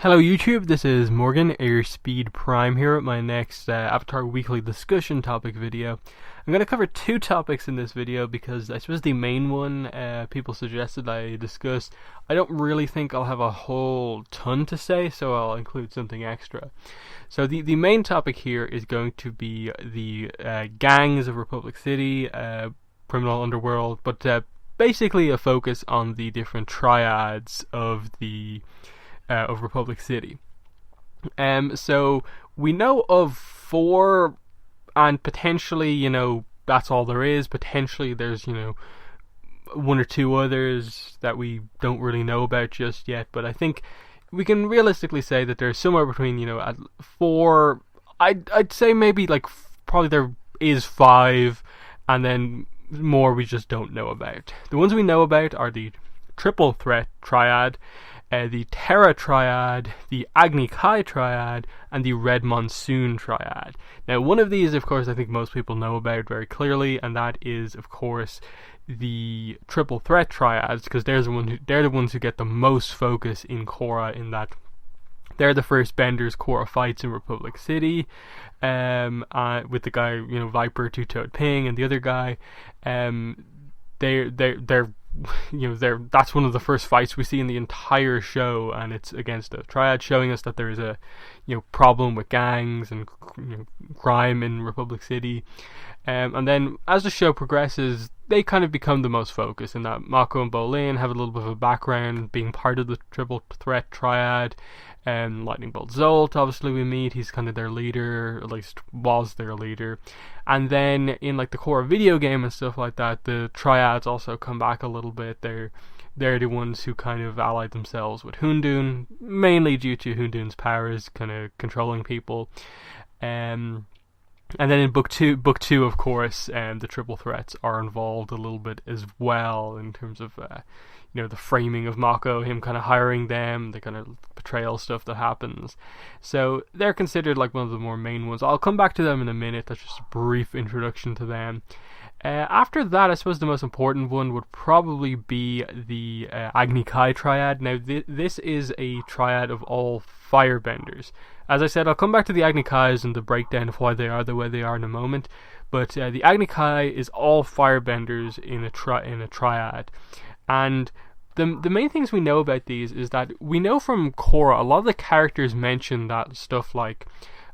Hello YouTube, this is Morgan, Airspeed Prime here at my next Avatar Weekly discussion topic video. I'm going to cover two topics in this video because I suppose the main one people suggested I discuss. I don't really think I'll have a whole ton to say, so I'll include something extra. So the main topic here is going to be the gangs of Republic City, criminal underworld, but basically a focus on the different triads of Republic City. So we know of four, and potentially, that's all there is. Potentially there's, one or two others that we don't really know about just yet, but I think we can realistically say that there's somewhere between, four, I'd say maybe probably there is five, and then more we just don't know about. The ones we know about are the Triple Threat Triad, the Terra Triad, the Agni Kai Triad, and the Red Monsoon Triad. Now, one of these, of course, I think most people know about very clearly, and that is, of course, the Triple Threat Triads, because they're the ones who get the most focus in Korra, in that they're the first benders Korra fights in Republic City, with the guy, Viper, Two-Toed Ping, and the other guy. They're that's one of the first fights we see in the entire show, and it's against a triad, showing us that there is a problem with gangs and crime in Republic City. And then as the show progresses, they kind of become the most focus, in that Mako and Bolin have a little bit of a background being part of the Triple Threat Triad. Lightning Bolt Zolt, obviously, we meet. He's kind of their leader, at least was their leader. And then in the Korra video game and stuff like that, the triads also come back a little bit. They're the ones who kind of allied themselves with Hundun, mainly due to Hundun's powers kind of controlling people. And then in book two, of course, the Triple Threats are involved a little bit as well, in terms of the framing of Mako, him kind of hiring them, the kind of betrayal stuff that happens. So they're considered one of the more main ones. I'll come back to them in a minute. That's just a brief introduction to them. After that, I suppose the most important one would probably be the Agni Kai Triad. Now, this is a triad of all firebenders. As I said, I'll come back to the Agni Kais and the breakdown of why they are the way they are in a moment. But the Agni Kai is all firebenders in a triad. And the main things we know about these is that we know from Korra, a lot of the characters mention that stuff like,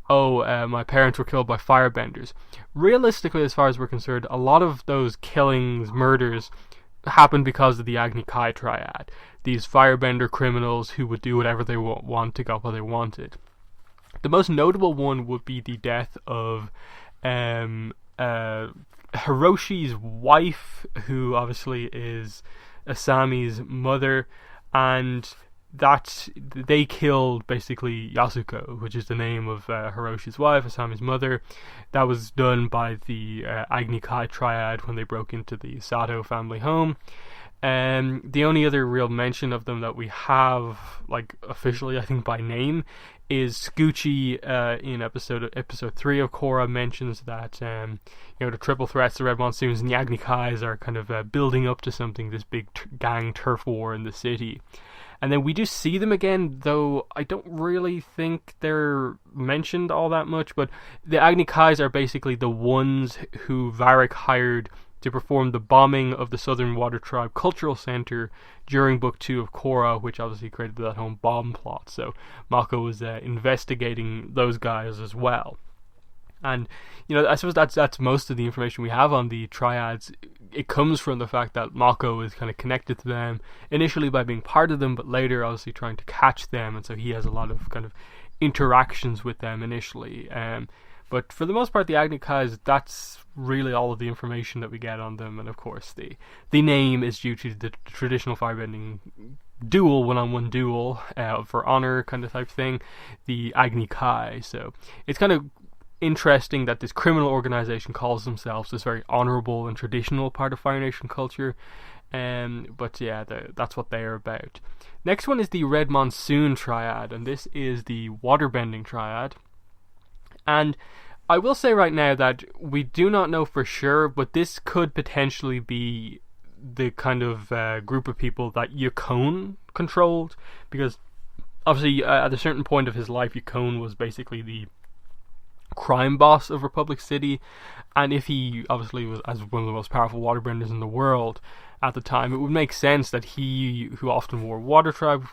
my parents were killed by firebenders. Realistically, as far as we're concerned, a lot of those killings, murders, happened because of the Agni Kai Triad. These firebender criminals who would do whatever they want to get what they wanted. The most notable one would be the death of Hiroshi's wife, who obviously is Asami's mother, and that they killed basically Yasuko, which is the name of Hiroshi's wife, Asami's mother. That was done by the Agni Kai Triad when they broke into the Sato family home. The only other real mention of them that we have, officially, I think by name, is Scoochie in episode 3 of Korra mentions that the Triple Threats, the Red Monsoons, and the Agni Kais are kind of building up to something, this big gang turf war in the city. And then we do see them again, though I don't really think they're mentioned all that much, but the Agni Kais are basically the ones who Varric hired to perform the bombing of the Southern Water Tribe Cultural Center during Book 2 of Korra, which obviously created that whole bomb plot. So Mako was investigating those guys as well. And, I suppose that's most of the information we have on the triads. It comes from the fact that Mako is kind of connected to them, initially by being part of them, but later obviously trying to catch them, and so he has a lot of kind of interactions with them initially. But for the most part, the Agni Kais, that's really all of the information that we get on them. And of course, the name is due to the traditional firebending duel, one-on-one duel, for honor kind of type thing, the Agni Kai. So it's kind of interesting that this criminal organization calls themselves this very honorable and traditional part of Fire Nation culture. But yeah, that's what they're about. Next one is the Red Monsoon Triad, and this is the waterbending triad. And I will say right now that we do not know for sure, but this could potentially be the kind of group of people that Yukon controlled, because obviously, at a certain point of his life, Yukon was basically the crime boss of Republic City, and if he obviously was as one of the most powerful waterbenders in the world at the time, it would make sense that he, who often wore Water Tribe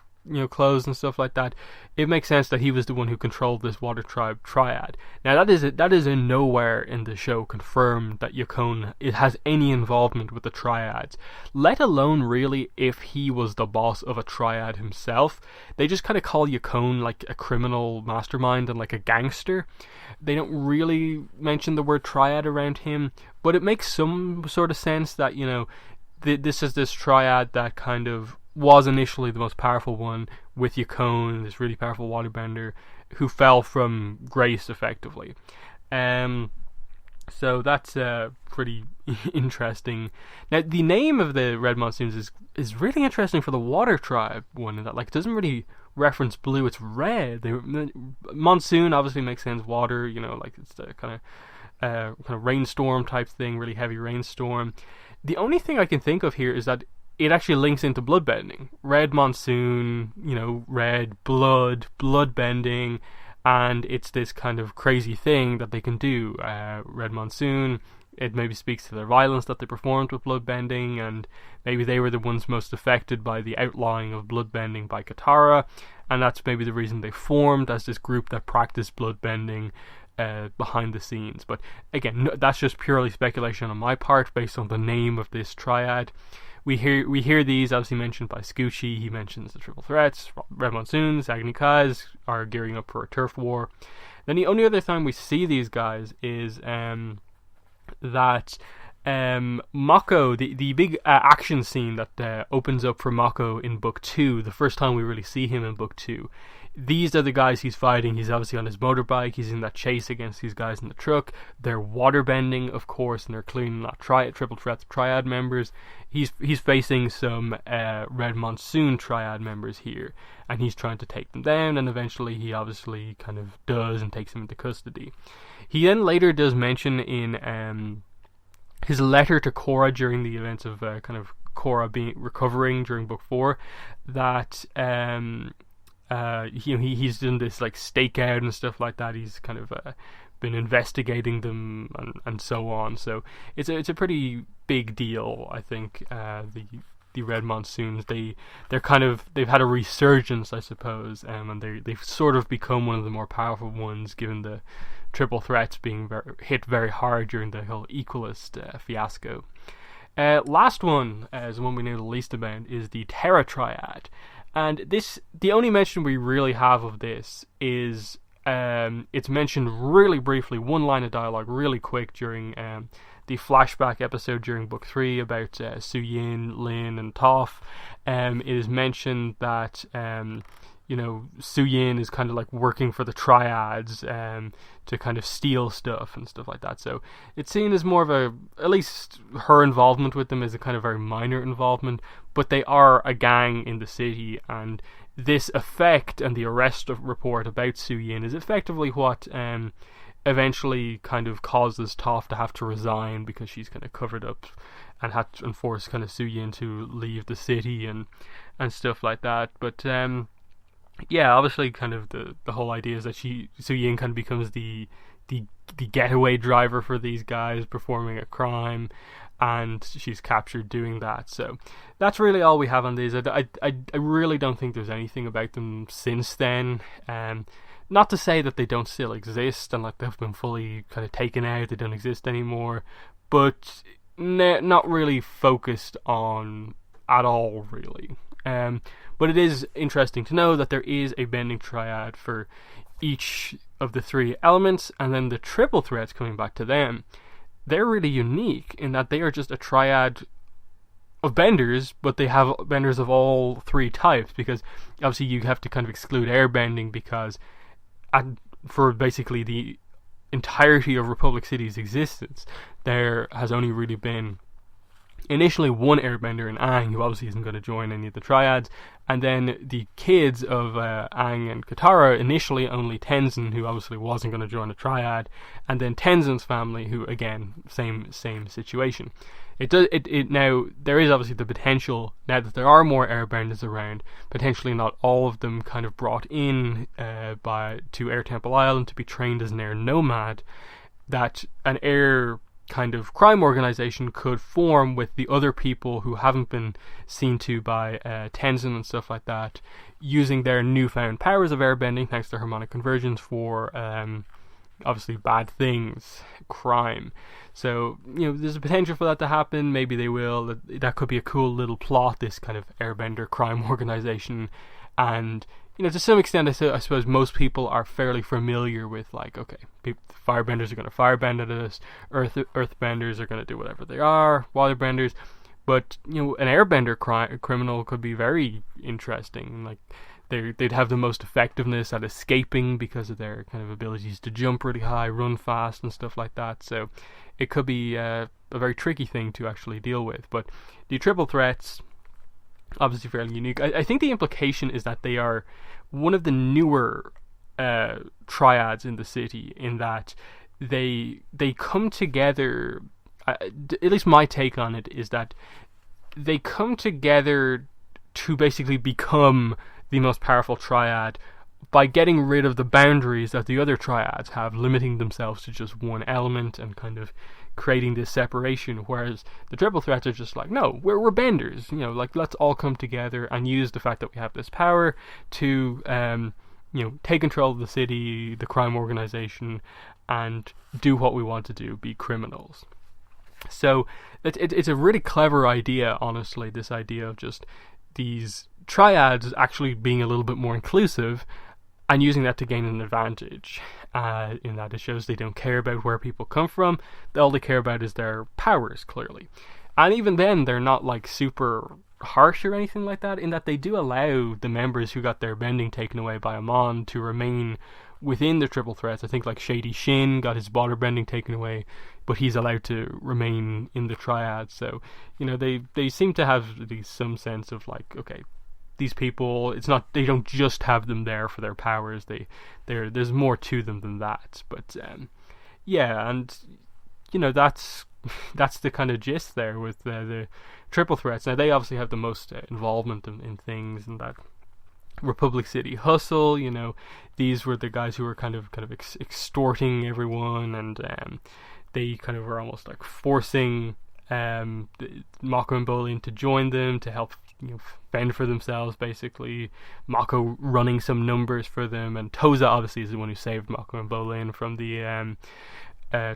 clothes and stuff like that, it makes sense that he was the one who controlled this Water Tribe Triad. Now that is in nowhere in the show confirmed that Yukon has any involvement with the Triads, let alone really if he was the boss of a Triad himself. They just kind of call Yukon like a criminal mastermind and like a gangster. They don't really mention the word Triad around him, but it makes some sort of sense that, this is this Triad that kind of was initially the most powerful one, with Yukon, this really powerful waterbender, who fell from grace, effectively. So that's pretty interesting. Now, the name of the Red Monsoons is really interesting for the Water Tribe one, in that it doesn't really reference blue, it's red. Monsoon obviously makes sense, water, it's the kind of rainstorm type thing, really heavy rainstorm. The only thing I can think of here is that it actually links into bloodbending. Red monsoon, red bloodbending, and it's this kind of crazy thing that they can do. Red monsoon, it maybe speaks to their violence that they performed with bloodbending, and maybe they were the ones most affected by the outlawing of bloodbending by Katara, and that's maybe the reason they formed as this group that practiced bloodbending behind the scenes. But again, that's just purely speculation on my part based on the name of this triad. We hear these obviously mentioned by Scoochie. He mentions the triple threats. Red Monsoons, Agni Kais are gearing up for a turf war. Then the only other time we see these guys is that Mako, the big action scene that opens up for Mako in Book 2, the first time we really see him in Book 2. These are the guys he's fighting. He's obviously on his motorbike. He's in that chase against these guys in the truck. They're waterbending, of course, and they're clearly not triple threat Triad members. He's facing some Red Monsoon Triad members here, and he's trying to take them down, and eventually he obviously kind of does and takes them into custody. He then later does mention in his letter to Korra during the events of kind of Korra recovering during Book 4 that he's done this stakeout and stuff like that. He's kind of been investigating them and so on. So it's a pretty big deal, I think. The Red Monsoons, they've had a resurgence, I suppose, and they've sort of become one of the more powerful ones, given the triple threats being hit very hard during the whole Equalist fiasco. Last one, as the one we know the least about, is the Terra Triad. And the only mention we really have of this is it's mentioned really briefly, one line of dialogue, really quick, during the flashback episode during Book 3 about Suyin, Lin, and Toph. It is mentioned that Suyin is kind of working for the Triads to kind of steal stuff and stuff like that. So it's seen as more of at least her involvement with them is a kind of very minor involvement, but they are a gang in the city, and this effect and the arrest report about Suyin is effectively what eventually kind of causes Toph to have to resign, because she's kind of covered up and had to enforce kind of Suyin to leave the city and stuff like that. But yeah, obviously, kind of the whole idea is that Suyin kind of becomes the getaway driver for these guys performing a crime, and she's captured doing that. So that's really all we have on these. I really don't think there's anything about them since then. Not to say that they don't still exist and they've been fully kind of taken out, they don't exist anymore, but not really focused on at all, really. But it is interesting to know that there is a bending triad for each of the three elements, and then the triple threats, coming back to them, they're really unique in that they are just a triad of benders, but they have benders of all three types, because obviously you have to kind of exclude airbending, because for basically the entirety of Republic City's existence, there has only really been initially one airbender in Aang, who obviously isn't going to join any of the triads, and then the kids of Aang and Katara, initially only Tenzin, who obviously wasn't going to join a triad, and then Tenzin's family, who again same situation. Now there is obviously the potential, now that there are more airbenders around, potentially not all of them kind of brought in to Air Temple Island to be trained as an air nomad, that an air kind of crime organization could form with the other people who haven't been seen to by Tenzin and stuff like that, using their newfound powers of airbending thanks to harmonic conversions for obviously bad things, crime. So, there's a potential for that to happen. Maybe they will. That could be a cool little plot, this kind of airbender crime organization. And to some extent, I suppose most people are fairly familiar with, like, okay, firebenders are going to firebend at us, earthbenders are going to do whatever they are, waterbenders. But, an airbender criminal could be very interesting. Like, they'd have the most effectiveness at escaping because of their kind of abilities to jump really high, run fast, and stuff like that. So it could be a very tricky thing to actually deal with. But the triple threats, obviously fairly unique. I think the implication is that they are one of the newer triads in the city, in that they come together. At least my take on it is that they come together to basically become the most powerful triad by getting rid of the boundaries that the other triads have, limiting themselves to just one element and kind of creating this separation, whereas the triple threats are just like, no, we're benders, like, let's all come together and use the fact that we have this power to take control of the city, the crime organization, and do what we want to do, be criminals. So it's a really clever idea, honestly, this idea of just these triads actually being a little bit more inclusive and using that to gain an advantage, in that it shows they don't care about where people come from. All they care about is their powers, clearly. And even then, they're not like super harsh or anything like that, in that they do allow the members who got their bending taken away by Amon to remain within the triple threats. I think like Shady Shin got his water bending taken away, but he's allowed to remain in the triad. So, they seem to have at least some sense of like, okay, these people, they don't just have them there for their powers. There's more to them than that. But yeah, and that's the kind of gist there with the triple threats. Now they obviously have the most involvement in things, and that Republic City hustle. These were the guys who were kind of extorting everyone, and they kind of were almost like forcing Mako and Bolin to join them to help fend for themselves, basically. Mako running some numbers for them, and Toza obviously is the one who saved Mako and Bolin from the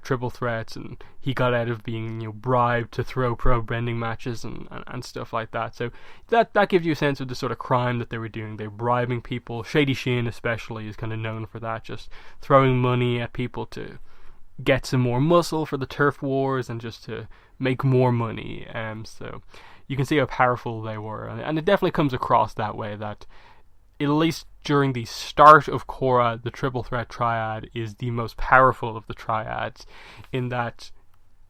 triple threats, and he got out of being bribed to throw pro bending matches and stuff like that. So that gives you a sense of the sort of crime that they were doing. They're bribing people. Shady Shin especially is kind of known for that, just throwing money at people to get some more muscle for the turf wars and just to make more money. So you can see how powerful they were, and it definitely comes across that way, that at least during the start of Korra, the triple threat triad is the most powerful of the triads, in that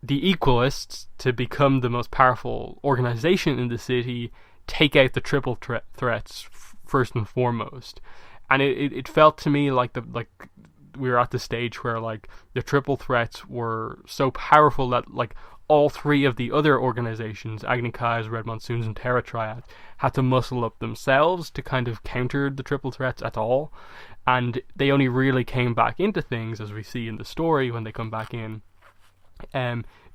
the Equalists, to become the most powerful organization in the city, take out the triple threats first and foremost. And it felt to me like we were at the stage where like the triple threats were so powerful that like all three of the other organizations, Agni Kai's, Red Monsoons, and Terra Triad, had to muscle up themselves to kind of counter the triple threats at all. And they only really came back into things, as we see in the story when they come back in,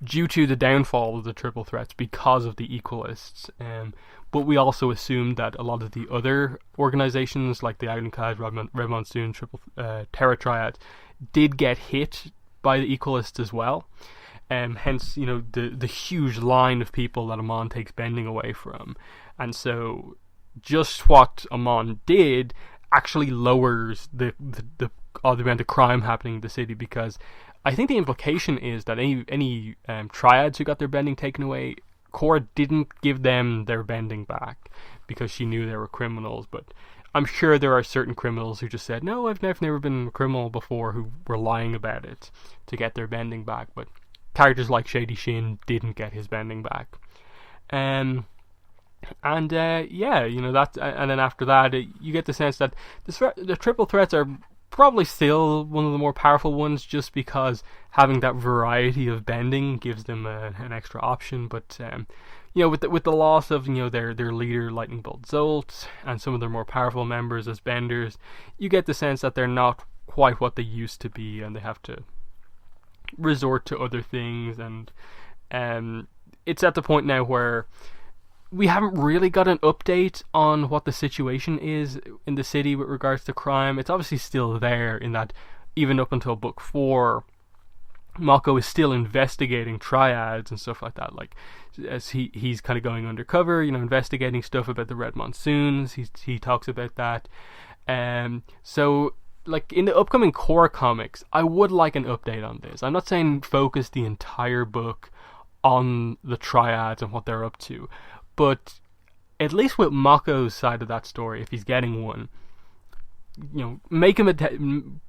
due to the downfall of the triple threats because of the Equalists. But we also assumed that a lot of the other organizations, like the Agni Kai's, Red Monsoon, Terra Triad, did get hit by the Equalists as well. Hence, the huge line of people that Amon takes bending away from. And so just what Amon did actually lowers the amount of crime happening in the city, because I think the implication is that any triads who got their bending taken away, Korra didn't give them their bending back because she knew they were criminals. But I'm sure there are certain criminals who just said, no, I've never been a criminal before, who were lying about it to get their bending back. But characters like Shady Shin didn't get his bending back. Yeah, that, and then after that, you get the sense that the triple threats are probably still one of the more powerful ones, just because having that variety of bending gives them an extra option. But with the loss of their leader Lightning Bolt Zolt and some of their more powerful members as benders, you get the sense that they're not quite what they used to be, and they have to resort to other things. And it's at the point now where we haven't really got an update on what the situation is in the city with regards to crime. It's obviously still there, in that even up until book 4, Mako is still investigating triads and stuff like that. Like, as he's kind of going undercover, investigating stuff about the Red Monsoons. He talks about that. So, like, in the upcoming core comics, I would like an update on this. I'm not saying focus the entire book on the triads and what they're up to, but at least with Mako's side of that story, if he's getting one, make him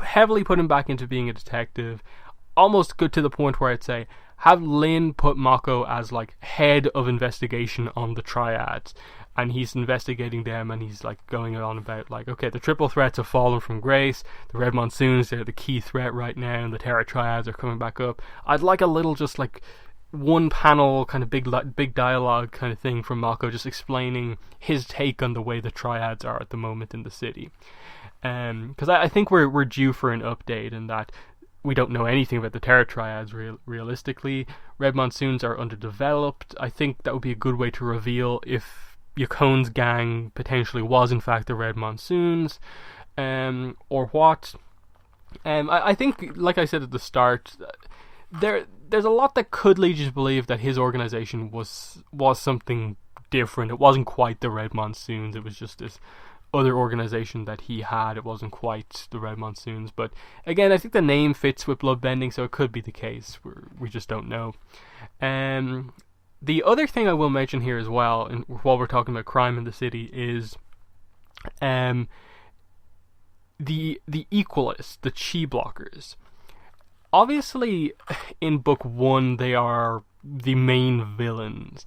heavily put him back into being a detective. Almost good to the point where I'd say have Lin put Mako as like head of investigation on the triads, and he's investigating them, and he's like going on about like, okay, the triple threats have fallen from grace, the Red Monsoons, they're the key threat right now, and the Terra Triads are coming back up. I'd like a little, just like one panel kind of big dialogue kind of thing from Mako, just explaining his take on the way the triads are at the moment in the city. Because I think we're due for an update, in that we don't know anything about the Terra Triads realistically. Red Monsoons are underdeveloped. I think that would be a good way to reveal if Yakone's gang potentially was in fact the Red Monsoons, or what. I think, like I said at the start, there's a lot that could lead you to believe that his organization was something different. It wasn't quite the Red Monsoons. It was just this other organization that he had. It wasn't quite the Red Monsoons. But again, I think the name fits with bloodbending, so it could be the case. We just don't know. The other thing I will mention here as well, while we're talking about crime in the city, is the Equalists, the Chi blockers. Obviously, in book 1, they are the main villains,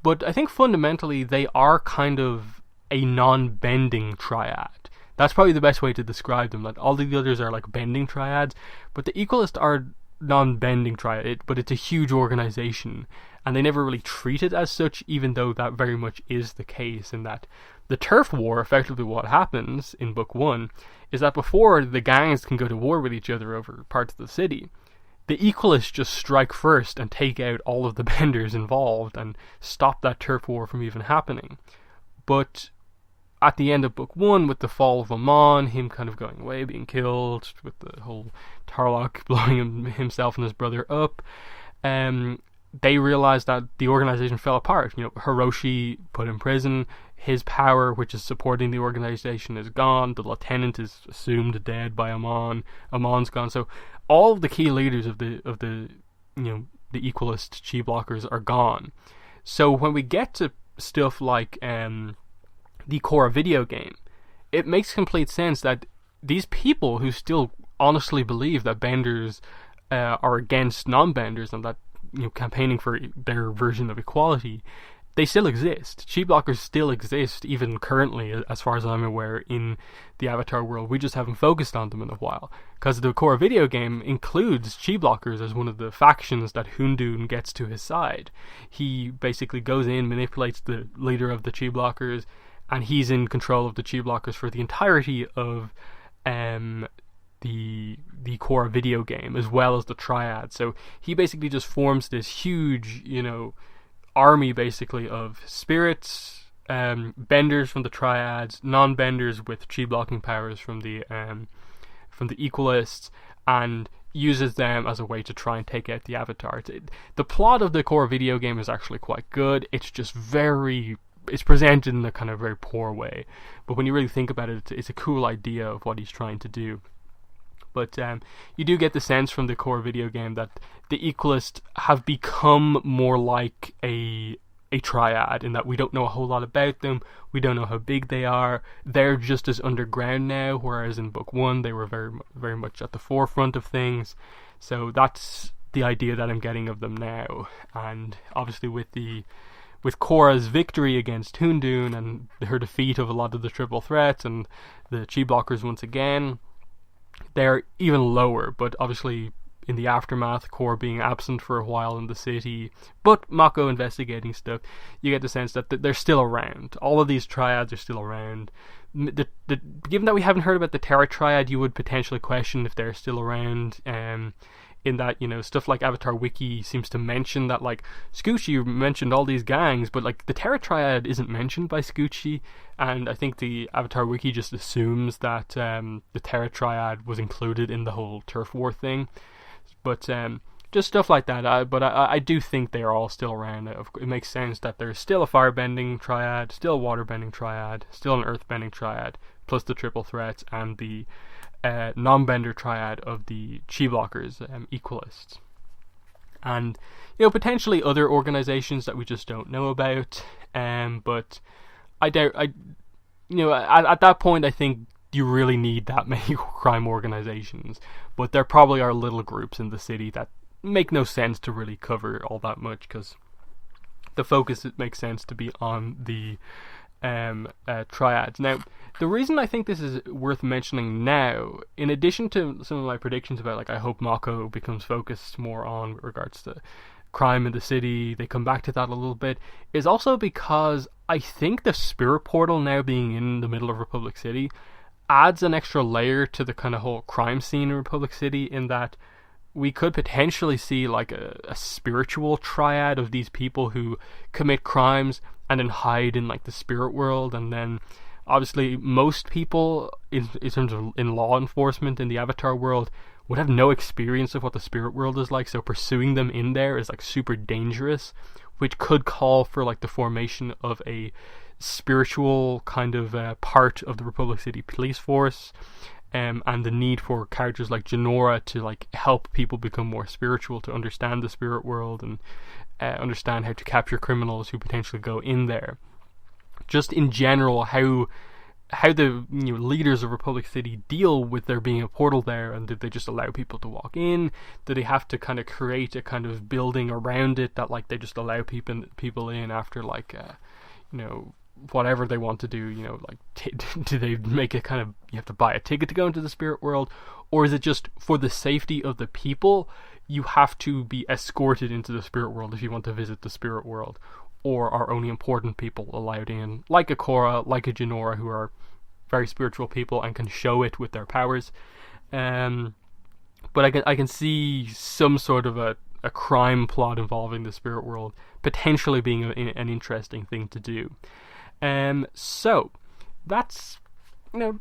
but I think fundamentally they are kind of a non-bending triad. That's probably the best way to describe them. Like, all the others are like bending triads, but the Equalists are non-bending triad, but it's a huge organization, and they never really treat it as such, even though that very much is the case. In that the turf war, effectively what happens in book 1, is that before the gangs can go to war with each other over parts of the city, the Equalists just strike first and take out all of the benders involved and stop that turf war from even happening. But at the end of book 1, with the fall of Amon, him kind of going away, being killed, with the whole Tarlok blowing himself and his brother up, they realized that the organization fell apart. Hiroshi put in prison. His power, which is supporting the organization, is gone. The lieutenant is assumed dead by Amon. Amon's gone. So all of the key leaders of the Equalist Chi blockers are gone. So when we get to stuff like the core video game, it makes complete sense that these people who still honestly believe that benders are against non-benders, and that campaigning for their version of equality, they still exist. Chi blockers still exist, even currently, as far as I'm aware, in the Avatar world. We just haven't focused on them in a while, because the core video game includes Chi blockers as one of the factions that Hundun gets to his side. He basically goes in, manipulates the leader of the Chi blockers, and he's in control of the Chi blockers for the entirety of the core video game, as well as the triad. So he basically just forms this huge, army basically of spirits, benders from the triads, non-benders with Chi blocking powers from the Equalists, and uses them as a way to try and take out the Avatar. The plot of the core video game is actually quite good. It's just it's presented in a kind of very poor way, but when you really think about it, it's a cool idea of what he's trying to do. But you do get the sense from the core video game that the Equalists have become more like a triad, in that we don't know a whole lot about them, we don't know how big they are. They're just as underground now, whereas in book 1 they were very, very much at the forefront of things. So that's the idea that I'm getting of them now. And obviously with the with Korra's victory against Houndoom and her defeat of a lot of the triple threats and the chi blockers once again, they're even lower. But obviously, in the aftermath, Korra being absent for a while in the city, but Mako investigating stuff, you get the sense that they're still around. All of these triads are still around. Given that we haven't heard about the Terra Triad, you would potentially question if they're still around. In that, stuff like Avatar Wiki seems to mention that, like, Scoochie mentioned all these gangs, but like the Terra Triad isn't mentioned by Scoochie, and I think the Avatar Wiki just assumes that the Terra Triad was included in the whole turf war thing. But just stuff like that. I do think they are all still around. It makes sense that there's still a firebending triad, still a waterbending triad, still an earthbending triad, plus the triple threats and the non-bender triad of the chi blockers, equalists, and potentially other organizations that we just don't know about. But I doubt. At that point, I think you really need that many crime organizations. But there probably are little groups in the city that make no sense to really cover all that much, because the focus, it makes sense to be on the triads. Now, the reason I think this is worth mentioning now, in addition to some of my predictions about, like, I hope Mako becomes focused more on with regards to crime in the city, they come back to that a little bit, is also because I think the spirit portal now being in the middle of Republic City adds an extra layer to the kind of whole crime scene in Republic City, in that we could potentially see like a spiritual triad of these people who commit crimes and then hide in like the spirit world. And then obviously most people in terms of in law enforcement in the Avatar world would have no experience of what the spirit world is like, so pursuing them in there is like super dangerous, which could call for like the formation of a spiritual kind of part of the Republic City police force, and the need for characters like Jinora to like help people become more spiritual, to understand the spirit world and understand how to capture criminals who potentially go in there. Just in general, how the leaders of Republic City deal with there being a portal there, and did they just allow people to walk in? Do they have to kind of create a kind of building around it that like they just allow people in after like whatever they want to do, do they make it kind of, you have to buy a ticket to go into the spirit world, or is it just for the safety of the people, you have to be escorted into the spirit world if you want to visit the spirit world, or are only important people allowed in, like a Korra, like a Jinora, who are very spiritual people and can show it with their powers. But I can see some sort of a crime plot involving the spirit world potentially being an interesting thing to do. So that's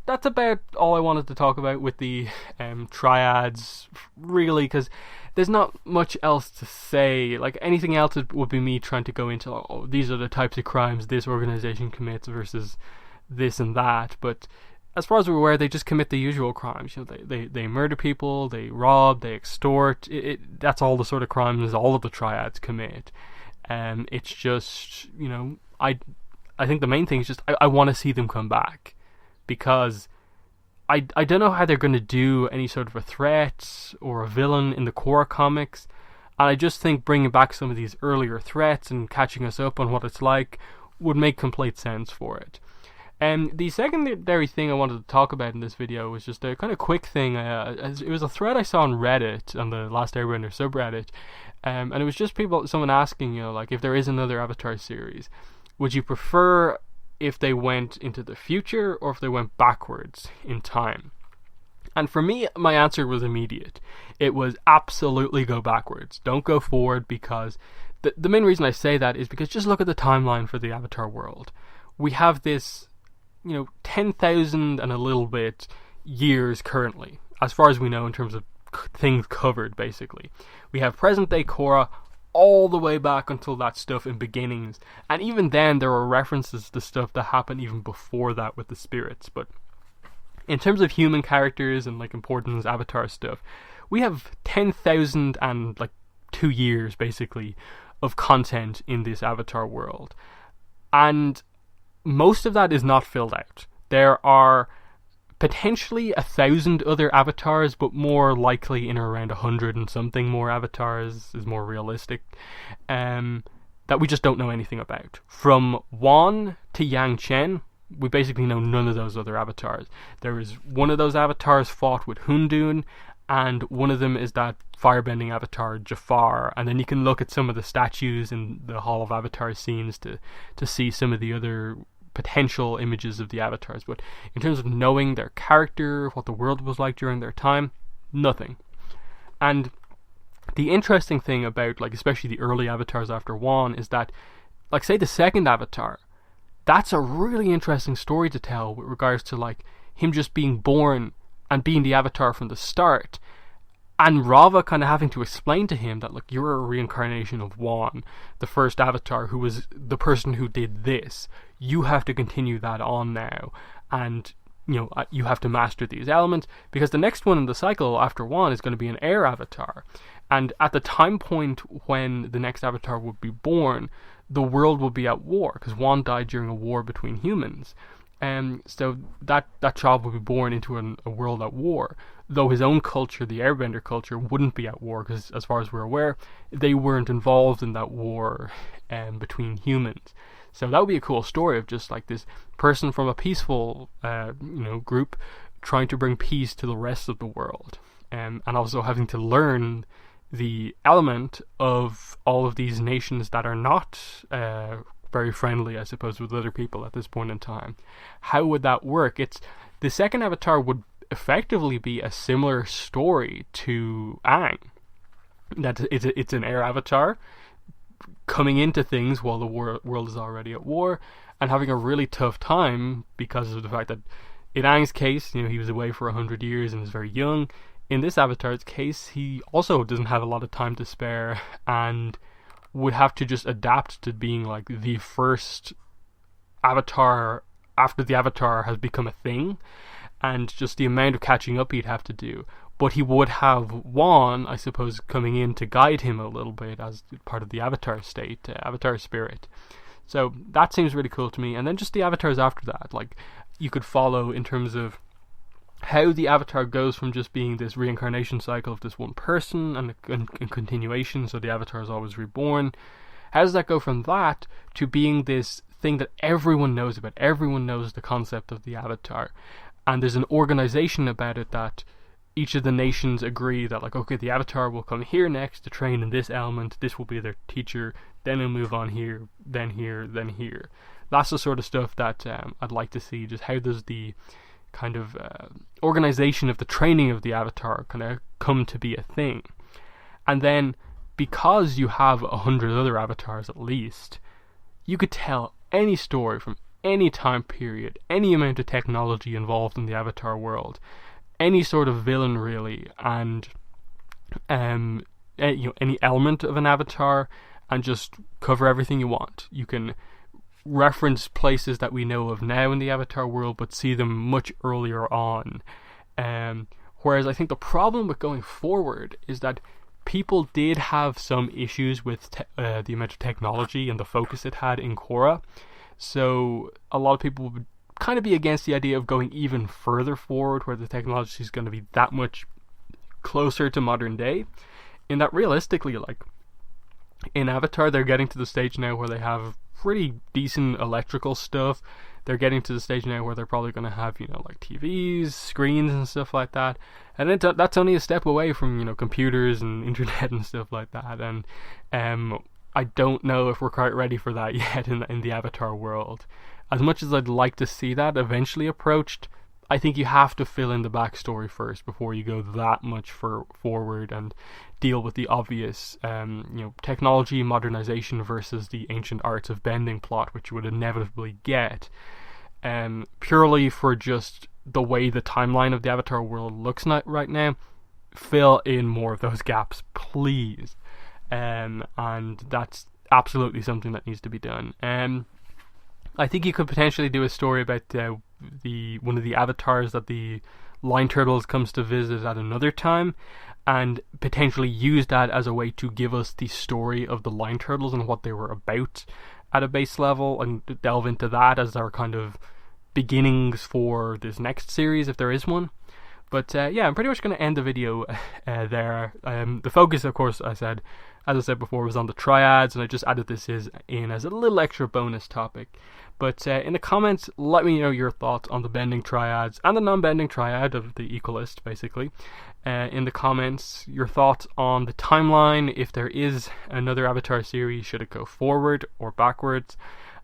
about all I wanted to talk about with the triads, really, because there's not much else to say. Like, anything else would be me trying to go into, oh, these are the types of crimes this organization commits versus this and that. But as far as we're aware, they just commit the usual crimes. They murder people, they rob, they extort. That's all the sort of crimes all of the triads commit. It's just, I think the main thing is just I want to see them come back, because I don't know how they're going to do any sort of a threat or a villain in the Korra comics, and I just think bringing back some of these earlier threats and catching us up on what it's like would make complete sense for it. And the secondary thing I wanted to talk about in this video was just a kind of quick thing. It was a thread I saw on Reddit, on the Last Airbender subreddit, and it was just someone asking, like, if there is another Avatar series, would you prefer if they went into the future or if they went backwards in time? And for me, my answer was immediate. It was absolutely go backwards. Don't go forward, because the main reason I say that is because just look at the timeline for the Avatar world. We have this, 10,000 and a little bit years currently, as far as we know in terms of things covered, basically. We have present day Korra all the way back until that stuff in Beginnings, and even then there are references to stuff that happened even before that with the spirits. But in terms of human characters and like importance Avatar stuff, we have 10,000 and like 2 years basically of content in this Avatar world, and most of that is not filled out. There are potentially 1,000 other avatars, but more likely in or around 100 and something more avatars is more realistic. that we just don't know anything about. From Wan to Yang Chen, we basically know none of those other avatars. There is one of those avatars fought with Hundun, and one of them is that firebending avatar Jafar, and then you can look at some of the statues in the Hall of Avatar scenes to see some of the other potential images of the avatars. But in terms of knowing their character, what the world was like during their time, nothing. And the interesting thing about, like, especially the early avatars after Wan is that, like, say the second avatar, that's a really interesting story to tell with regards to, like, him just being born and being the avatar from the start, and Rava kind of having to explain to him that, look, you're a reincarnation of Wan, the first avatar, who was the person who did this. You have to continue that on now, and you have to master these elements, because the next one in the cycle after Wan is going to be an air avatar. And at the time point when the next avatar would be born, the world will be at war, because Wan died during a war between humans. So that child will be born into a world at war, though his own culture, the airbender culture, wouldn't be at war, because as far as we're aware, they weren't involved in that war between humans. So that would be a cool story of just like this person from a peaceful group trying to bring peace to the rest of the world, and also having to learn the element of all of these nations that are not very friendly, I suppose, with other people at this point in time. How would that work? The second avatar would effectively be a similar story to Aang. That it's an air avatar coming into things while the world is already at war, and having a really tough time because of the fact that in Aang's case, he was away for 100 years and is very young. In this avatar's case, he also doesn't have a lot of time to spare and would have to just adapt to being like the first avatar after the avatar has become a thing, and just the amount of catching up he'd have to do. But he would have Wan, I suppose, coming in to guide him a little bit as part of the avatar state, avatar spirit. So that seems really cool to me. And then just the avatars after that, like, you could follow in terms of how the avatar goes from just being this reincarnation cycle of this one person and continuation, so the avatar is always reborn. How does that go from that to being this thing that everyone knows about? Everyone knows the concept of the avatar, and there's an organization about it that each of the nations agree that, like, okay, the avatar will come here next to train in this element, this will be their teacher, then it'll move on here, then here, then here. That's the sort of stuff that I'd like to see. Just how does the kind of organization of the training of the avatar kind of come to be a thing? And then, because you have 100 other avatars at least, you could tell any story from any time period, any amount of technology involved in the avatar world, any sort of villain really, and any element of an avatar, and just cover everything you want. You can reference places that we know of now in the avatar world, but see them much earlier on. Whereas I think the problem with going forward is that people did have some issues with the amount of technology and the focus it had in Korra. So a lot of people would kind of be against the idea of going even further forward, where the technology is going to be that much closer to modern day. In that, realistically, like, in Avatar, they're getting to the stage now where they have pretty decent electrical stuff. They're getting to the stage now where they're probably going to have, like TVs, screens and stuff like that. And that's only a step away from, computers and internet and stuff like that. And I don't know if we're quite ready for that yet in the Avatar world. As much as I'd like to see that eventually approached, I think you have to fill in the backstory first before you go that much forward and deal with the obvious, technology modernization versus the ancient arts of bending plot, which you would inevitably get, purely for just the way the timeline of the Avatar world looks right now. Fill in more of those gaps, please. And that's absolutely something that needs to be done. I think you could potentially do a story about one of the avatars that the Line Turtles comes to visit at another time, and potentially use that as a way to give us the story of the Line Turtles and what they were about at a base level, and delve into that as our kind of beginnings for this next series, if there is one. But I'm pretty much going to end the video there. The focus, of course, I said, as I said before, was on the Triads, and I just added this in as a little extra bonus topic. But in the comments, let me know your thoughts on the bending triads and the non-bending triad of the equalist, basically. In the comments, your thoughts on the timeline, if there is another Avatar series, should it go forward or backwards?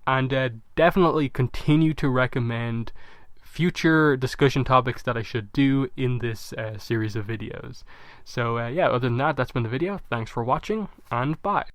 And definitely continue to recommend future discussion topics that I should do in this series of videos. So yeah, other than that, that's been the video. Thanks for watching, and bye.